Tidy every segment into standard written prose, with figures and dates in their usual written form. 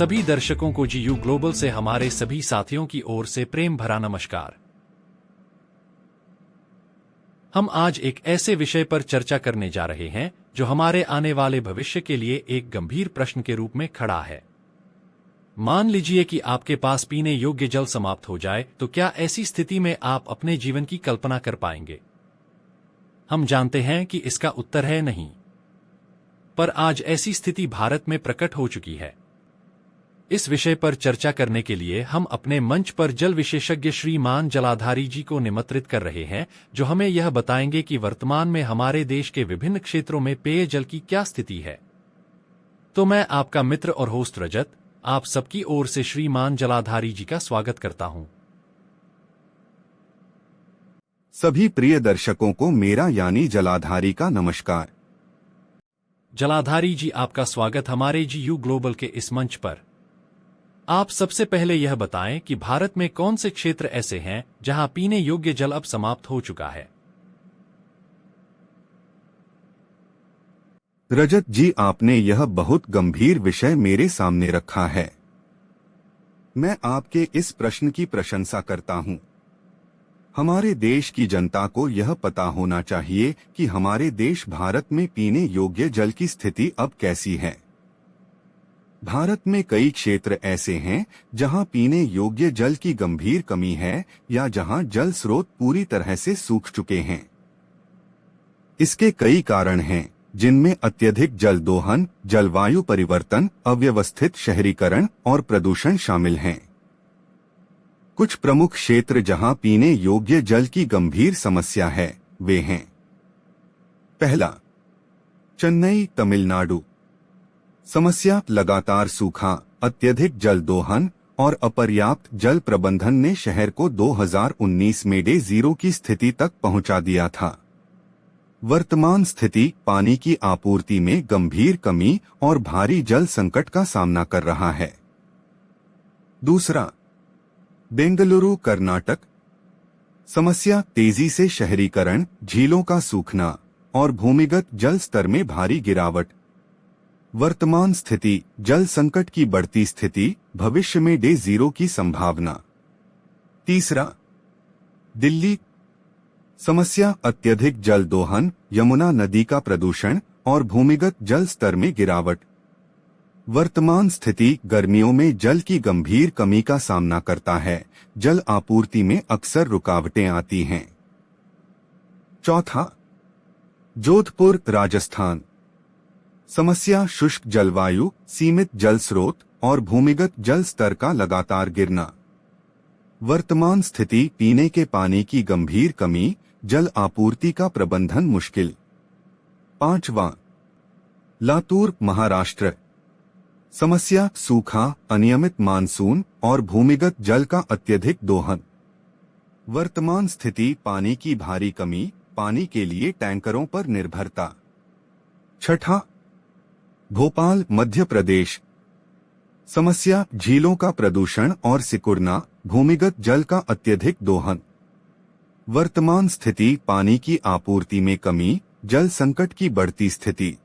सभी दर्शकों को जीयू ग्लोबल से हमारे सभी साथियों की ओर से प्रेम भरा नमस्कार। हम आज एक ऐसे विषय पर चर्चा करने जा रहे हैं जो हमारे आने वाले भविष्य के लिए एक गंभीर प्रश्न के रूप में खड़ा है। मान लीजिए कि आपके पास पीने योग्य जल समाप्त हो जाए, तो क्या ऐसी स्थिति में आप अपने जीवन की कल्पना कर पाएंगे? हम जानते हैं कि इसका उत्तर है नहीं। पर आज ऐसी स्थिति भारत में प्रकट हो चुकी है। इस विषय पर चर्चा करने के लिए हम अपने मंच पर जल विशेषज्ञ श्रीमान जलाधारी जी को निमंत्रित कर रहे हैं, जो हमें यह बताएंगे कि वर्तमान में हमारे देश के विभिन्न क्षेत्रों में पेयजल की क्या स्थिति है। तो मैं आपका मित्र और होस्ट रजत, आप सबकी ओर से श्रीमान जलाधारी जी का स्वागत करता हूं। सभी प्रिय दर्शकों को मेरा यानी जलाधारी का नमस्कार। जलाधारी जी, आपका स्वागत हमारे जीयू ग्लोबल के इस मंच पर। आप सबसे पहले यह बताएं कि भारत में कौन से क्षेत्र ऐसे हैं जहां पीने योग्य जल अब समाप्त हो चुका है। रजत जी, आपने यह बहुत गंभीर विषय मेरे सामने रखा है। मैं आपके इस प्रश्न की प्रशंसा करता हूं। हमारे देश की जनता को यह पता होना चाहिए कि हमारे देश भारत में पीने योग्य जल की स्थिति अब कैसी है। भारत में कई क्षेत्र ऐसे हैं जहां पीने योग्य जल की गंभीर कमी है या जहां जल स्रोत पूरी तरह से सूख चुके हैं। इसके कई कारण हैं, जिनमें अत्यधिक जल दोहन, जलवायु परिवर्तन, अव्यवस्थित शहरीकरण और प्रदूषण शामिल हैं। कुछ प्रमुख क्षेत्र जहां पीने योग्य जल की गंभीर समस्या है वे हैं। पहला, चेन्नई, तमिलनाडु। समस्या लगातार सूखा, अत्यधिक जल दोहन और अपर्याप्त जल प्रबंधन ने शहर को 2019 में डे जीरो की स्थिति तक पहुंचा दिया था। वर्तमान स्थिति पानी की आपूर्ति में गंभीर कमी और भारी जल संकट का सामना कर रहा है। दूसरा, बेंगलुरु, कर्नाटक। समस्या तेजी से शहरीकरण, झीलों का सूखना और भूमिगत जल स्तर में भारी गिरावट। वर्तमान स्थिति जल संकट की बढ़ती स्थिति, भविष्य में डे जीरो की संभावना। तीसरा, दिल्ली। समस्या अत्यधिक जल दोहन, यमुना नदी का प्रदूषण और भूमिगत जल स्तर में गिरावट। वर्तमान स्थिति गर्मियों में जल की गंभीर कमी का सामना करता है, जल आपूर्ति में अक्सर रुकावटें आती हैं। चौथा, जोधपुर, राजस्थान। समस्या शुष्क जलवायु, सीमित जल स्रोत और भूमिगत जल स्तर का लगातार गिरना। वर्तमान स्थिति पीने के पानी की गंभीर कमी, जल आपूर्ति का प्रबंधन मुश्किल। पांचवा, लातूर, महाराष्ट्र। समस्या सूखा, अनियमित मानसून और भूमिगत जल का अत्यधिक दोहन। वर्तमान स्थिति पानी की भारी कमी, पानी के लिए टैंकरों पर निर्भरता। छठा, भोपाल, मध्य प्रदेश। समस्या झीलों का प्रदूषण और सिकुड़ना, भूमिगत जल का अत्यधिक दोहन। वर्तमान स्थिति पानी की आपूर्ति में कमी, जल संकट की बढ़ती स्थिति।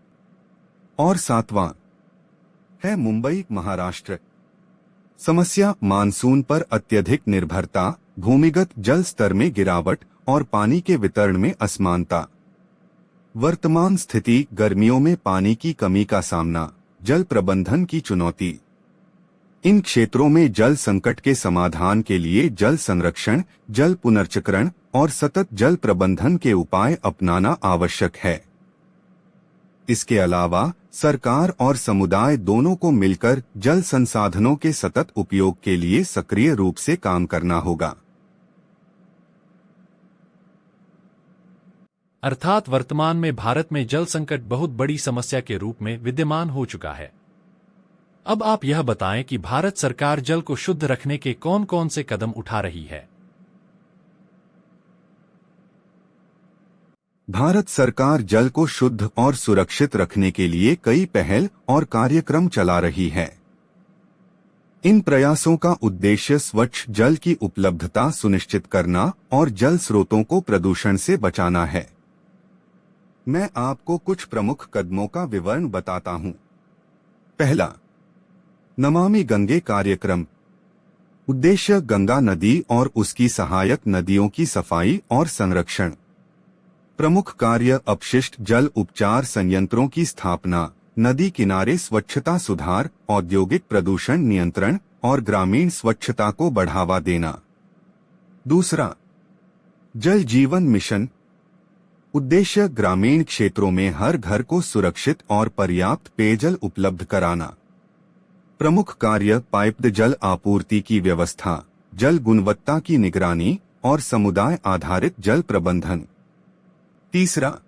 और सातवां है मुंबई, महाराष्ट्र। समस्या मानसून पर अत्यधिक निर्भरता, भूमिगत जल स्तर में गिरावट और पानी के वितरण में असमानता। वर्तमान स्थिति गर्मियों में पानी की कमी का सामना, जल प्रबंधन की चुनौती। इन क्षेत्रों में जल संकट के समाधान के लिए जल संरक्षण, जल पुनर्चक्रण और सतत जल प्रबंधन के उपाय अपनाना आवश्यक है। इसके अलावा सरकार और समुदाय दोनों को मिलकर जल संसाधनों के सतत उपयोग के लिए सक्रिय रूप से काम करना होगा। अर्थात वर्तमान में भारत में जल संकट बहुत बड़ी समस्या के रूप में विद्यमान हो चुका है। अब आप यह बताएं कि भारत सरकार जल को शुद्ध रखने के कौन कौन से कदम उठा रही है। भारत सरकार जल को शुद्ध और सुरक्षित रखने के लिए कई पहल और कार्यक्रम चला रही है। इन प्रयासों का उद्देश्य स्वच्छ जल की उपलब्धता सुनिश्चित करना और जल स्रोतों को प्रदूषण से बचाना है। मैं आपको कुछ प्रमुख कदमों का विवरण बताता हूं। पहला, नमामि गंगे कार्यक्रम। उद्देश्य गंगा नदी और उसकी सहायक नदियों की सफाई और संरक्षण। प्रमुख कार्य अपशिष्ट जल उपचार संयंत्रों की स्थापना, नदी किनारे स्वच्छता सुधार, औद्योगिक प्रदूषण नियंत्रण और ग्रामीण स्वच्छता को बढ़ावा देना। दूसरा, जल जीवन मिशन। उद्देश्य ग्रामीण क्षेत्रों में हर घर को सुरक्षित और पर्याप्त पेयजल उपलब्ध कराना। प्रमुख कार्य पाइप्ड जल आपूर्ति की व्यवस्था, जल गुणवत्ता की निगरानी और समुदाय आधारित जल प्रबंधन। तीसरा,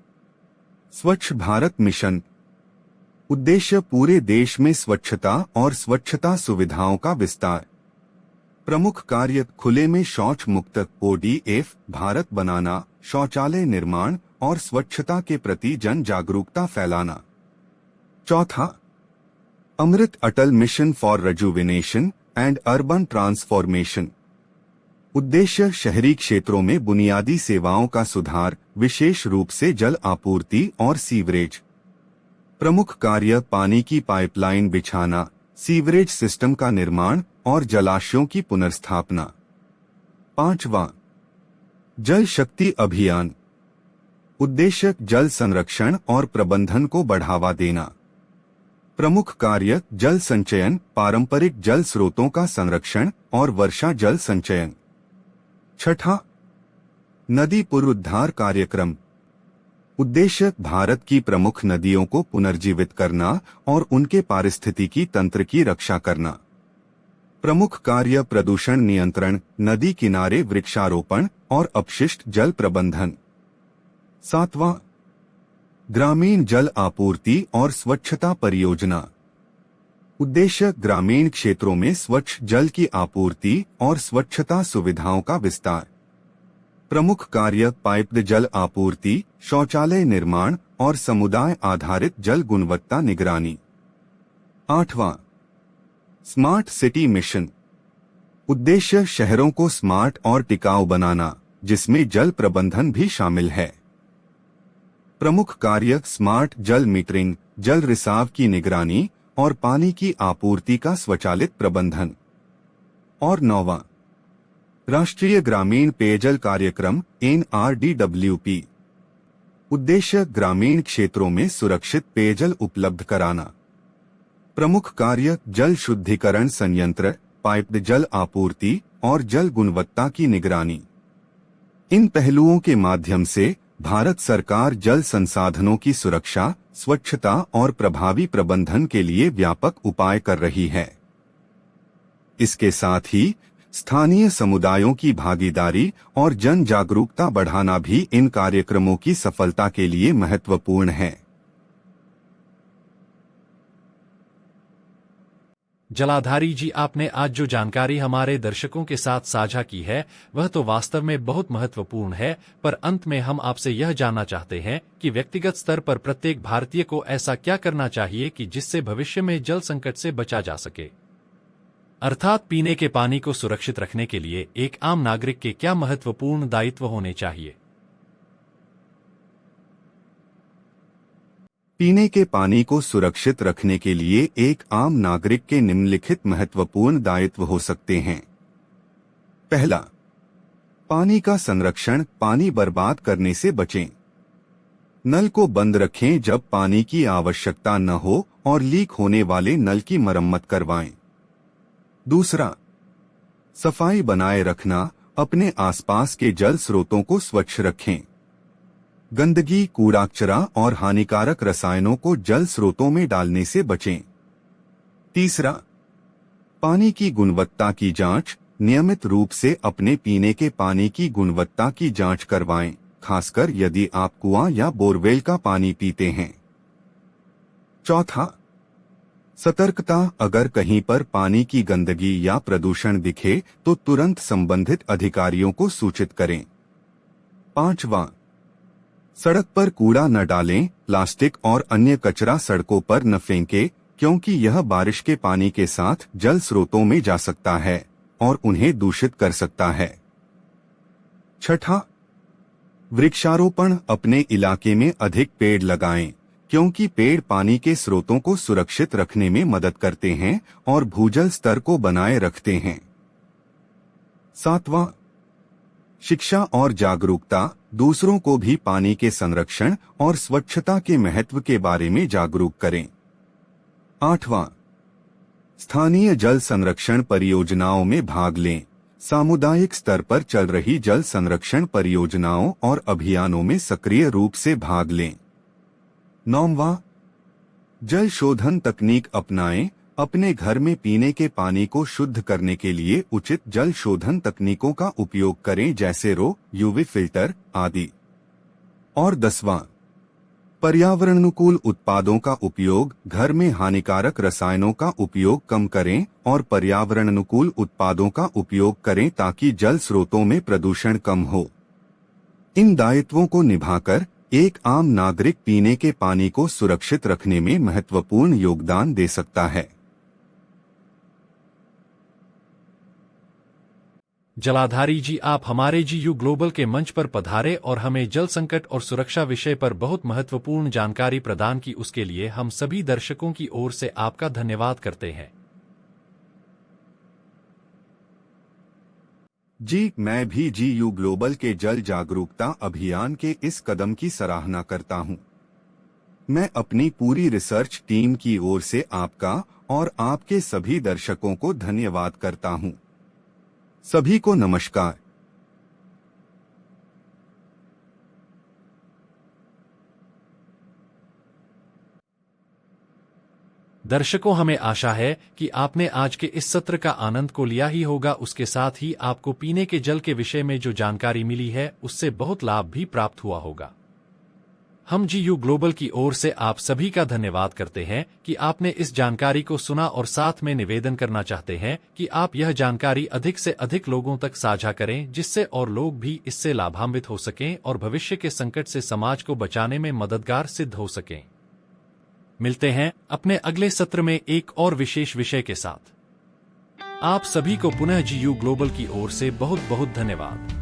स्वच्छ भारत मिशन। उद्देश्य पूरे देश में स्वच्छता और स्वच्छता सुविधाओं का विस्तार। प्रमुख कार्य खुले में शौच मुक्त ODF भारत बनाना, शौचालय निर्माण और स्वच्छता के प्रति जन जागरूकता फैलाना। चौथा, AMRUT Atal mission for rejuvenation and urban transformation. उद्देश्य शहरी क्षेत्रों में बुनियादी सेवाओं का सुधार, विशेष रूप से जल आपूर्ति और सीवरेज। प्रमुख कार्य पानी की पाइपलाइन बिछाना, सीवरेज सिस्टम का निर्माण और जलाशयों की पुनर्स्थापना। पांचवा, जल शक्ति अभियान। उद्देश्य जल संरक्षण और प्रबंधन को बढ़ावा देना। प्रमुख कार्य जल संचयन, पारंपरिक जल स्रोतों का संरक्षण और वर्षा जल संचयन। छठा, नदी पुनरुद्धार कार्यक्रम। उद्देश्य भारत की प्रमुख नदियों को पुनर्जीवित करना और उनके पारिस्थितिकी तंत्र की रक्षा करना। प्रमुख कार्य प्रदूषण नियंत्रण, नदी किनारे वृक्षारोपण और अपशिष्ट जल प्रबंधन। सातवां, ग्रामीण जल आपूर्ति और स्वच्छता परियोजना। उद्देश्य ग्रामीण क्षेत्रों में स्वच्छ जल की आपूर्ति और स्वच्छता सुविधाओं का विस्तार। प्रमुख कार्य पाइप्ड जल आपूर्ति, शौचालय निर्माण और समुदाय आधारित जल गुणवत्ता निगरानी। आठवां, स्मार्ट सिटी मिशन। उद्देश्य शहरों को स्मार्ट और टिकाऊ बनाना, जिसमें जल प्रबंधन भी शामिल है। प्रमुख कार्य स्मार्ट जल मीटरिंग, जल रिसाव की निगरानी और पानी की आपूर्ति का स्वचालित प्रबंधन। और नौवां, राष्ट्रीय ग्रामीण पेयजल कार्यक्रम NRDWP। उद्देश्य ग्रामीण क्षेत्रों में सुरक्षित पेयजल उपलब्ध कराना। प्रमुख कार्य जल शुद्धिकरण संयंत्र, पाइप्ड जल आपूर्ति और जल गुणवत्ता की निगरानी। इन पहलुओं के माध्यम से भारत सरकार जल संसाधनों की सुरक्षा, स्वच्छता और प्रभावी प्रबंधन के लिए व्यापक उपाय कर रही है। इसके साथ ही स्थानीय समुदायों की भागीदारी और जन जागरूकता बढ़ाना भी इन कार्यक्रमों की सफलता के लिए महत्वपूर्ण है। जलाधारी जी, आपने आज जो जानकारी हमारे दर्शकों के साथ साझा की है वह तो वास्तव में बहुत महत्वपूर्ण है, पर अंत में हम आपसे यह जानना चाहते हैं कि व्यक्तिगत स्तर पर प्रत्येक भारतीय को ऐसा क्या करना चाहिए कि जिससे भविष्य में जल संकट से बचा जा सके। अर्थात पीने के पानी को सुरक्षित रखने के लिए एक आम नागरिक के क्या महत्वपूर्ण दायित्व होने चाहिए। पीने के पानी को सुरक्षित रखने के लिए एक आम नागरिक के निम्नलिखित महत्वपूर्ण दायित्व हो सकते हैं। पहला, पानी का संरक्षण, पानी बर्बाद करने से बचें। नल को बंद रखें जब पानी की आवश्यकता न हो और लीक होने वाले नल की मरम्मत करवाएं। दूसरा, सफाई बनाए रखना, अपने आसपास के जल स्रोतों को स्वच्छ रखें। गंदगी, कूड़ा कचरा और हानिकारक रसायनों को जल स्रोतों में डालने से बचें। तीसरा, पानी की गुणवत्ता की जांच, नियमित रूप से अपने पीने के पानी की गुणवत्ता की जांच करवाएं, खासकर यदि आप कुआं या बोरवेल का पानी पीते हैं। चौथा, सतर्कता, अगर कहीं पर पानी की गंदगी या प्रदूषण दिखे तो तुरंत संबंधित अधिकारियों को सूचित करें। पांचवां, सड़क पर कूड़ा न डालें, प्लास्टिक और अन्य कचरा सड़कों पर न फेंकें, क्योंकि यह बारिश के पानी के साथ जल स्रोतों में जा सकता है और उन्हें दूषित कर सकता है। छठा, वृक्षारोपण, अपने इलाके में अधिक पेड़ लगाएं, क्योंकि पेड़ पानी के स्रोतों को सुरक्षित रखने में मदद करते हैं और भूजल स्तर को बनाए रखते हैं। 7वां, शिक्षा और जागरूकता, दूसरों को भी पानी के संरक्षण और स्वच्छता के महत्व के बारे में जागरूक करें। 8वां, स्थानीय जल संरक्षण परियोजनाओं में भाग लें। सामुदायिक स्तर पर चल रही जल संरक्षण परियोजनाओं और अभियानों में सक्रिय रूप से भाग लें। 9वां, जल शोधन तकनीक अपनाएं। अपने घर में पीने के पानी को शुद्ध करने के लिए उचित जल शोधन तकनीकों का उपयोग करें, जैसे यूवी फिल्टर आदि। और 10वां, पर्यावरण अनुकूल उत्पादों का उपयोग। घर में हानिकारक रसायनों का उपयोग कम करें और पर्यावरण अनुकूल उत्पादों का उपयोग करें ताकि जल स्रोतों में प्रदूषण कम हो। इन दायित्वों को निभाकर एक आम नागरिक पीने के पानी को सुरक्षित रखने में महत्वपूर्ण योगदान दे सकता है। जलाधारी जी, आप हमारे GU ग्लोबल के मंच पर पधारे और हमें जल संकट और सुरक्षा विषय पर बहुत महत्वपूर्ण जानकारी प्रदान की, उसके लिए हम सभी दर्शकों की ओर से आपका धन्यवाद करते हैं। जी, मैं भी GU ग्लोबल के जल जागरूकता अभियान के इस कदम की सराहना करता हूँ। मैं अपनी पूरी रिसर्च टीम की ओर से आपका और आपके सभी दर्शकों को धन्यवाद करता हूँ। सभी को नमस्कार। दर्शकों, हमें आशा है कि आपने आज के इस सत्र का आनंद को लिया ही होगा। उसके साथ ही आपको पीने के जल के विषय में जो जानकारी मिली है उससे बहुत लाभ भी प्राप्त हुआ होगा। हम GU ग्लोबल की ओर से आप सभी का धन्यवाद करते हैं कि आपने इस जानकारी को सुना और साथ में निवेदन करना चाहते हैं कि आप यह जानकारी अधिक से अधिक लोगों तक साझा करें, जिससे और लोग भी इससे लाभान्वित हो सकें और भविष्य के संकट से समाज को बचाने में मददगार सिद्ध हो सकें। मिलते हैं अपने अगले सत्र में एक और विशेष विषय के साथ। आप सभी को पुनः GU ग्लोबल की ओर से बहुत बहुत धन्यवाद।